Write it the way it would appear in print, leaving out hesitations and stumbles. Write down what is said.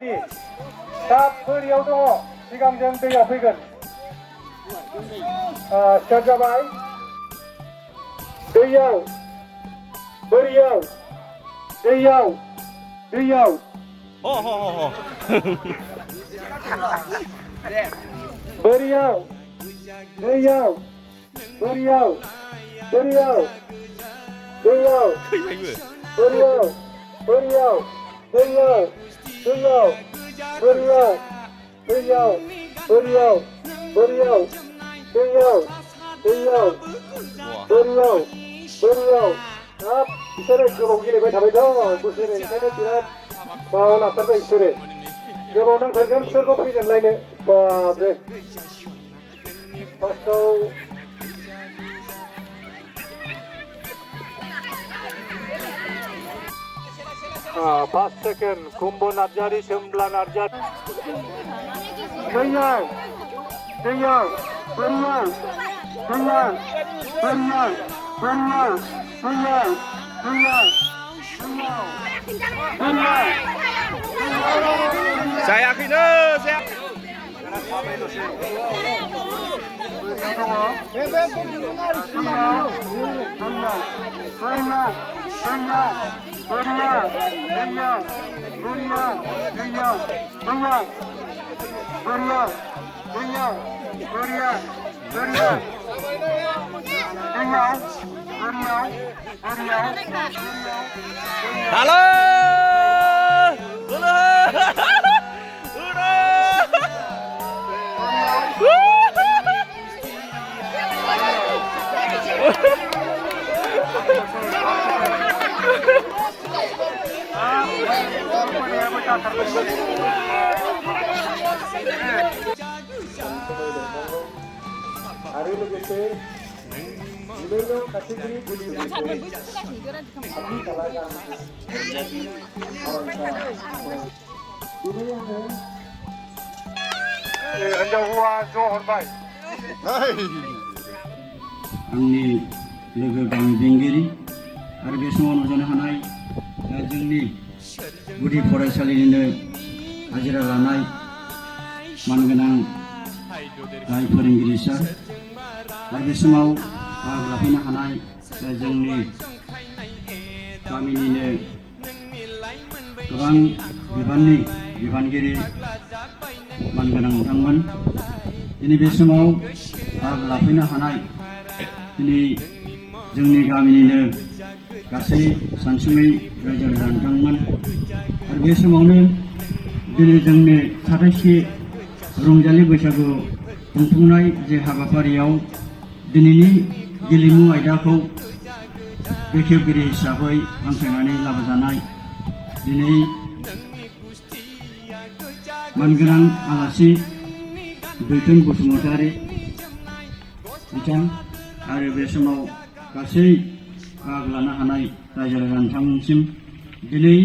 दा बोरियाव दङ सिगांजों दैयाव फैगोन स्टार्ट जाबाय दैयाव बोरियाव दैयाव दैयाव बोरियाव दैयाव बोरियाव बोरियाव दैयाव बोरियाव बोरियाव दैयाव दैयाव बोरियाव दैयाव बोरियाव बोरियाव दैयाव दैयाव बोरियाव बोरियाव हाब बिसोरो गोबाव गेलेबाय थाबाय दं बोसोरै ओंखायनो बिराद बावलांथारबाय बिसोरो गोबाव नांथारगोन बिसोरखौ फैजेनलायनो बाब्रे फार्स्टआव फार्स्ट सेकेन्ड कुम्भ नार्जारि सोमब्ला नार्जारि दैयाव दैयाव बोरियाव दैयाव बोरियाव बोरियाव दैयाव दैयाव जायाखैनो halo आरो लोगोसे जिबैजौ काटेगरि हिनजाव हौवा ज' हरबाय आंनि लोगो गामि बेंगिरि आरो बे समाव नुजानो हानाय जोंनि गुदि फरायसालिनिनो हाजिरा लानाय मानगोनां गाहाय फोरोंगिरि सार आरो बे समाव बाहागो लाफैनो हानाय जोंनि गामिनिनो गोबां बिबाननि बिबानगिरि मानगोनां बिथांमोन दिनै बे समाव बाहागो लाफैनो हानाय दिनै जोंनि गामिनिनो गासै सानसुमै रायजो राजा बिथांमोन आरो बे समावनो दिनै जोंनि साथाइसे रंजालि बैसागु खुंफुंनाय जे हाबाफारियाव दिनैनि गेलेमु आयदाखौ बेखेवगिरि हिसाबै हांख्रायनानै लाबोजानाय दिनै मानगोनां आलासि दैथुन बसुमतारी बिथां आरो बे समाव गासै बाहागो लानो हानाय रायजो राजा नोंथांमोनसिम दिनै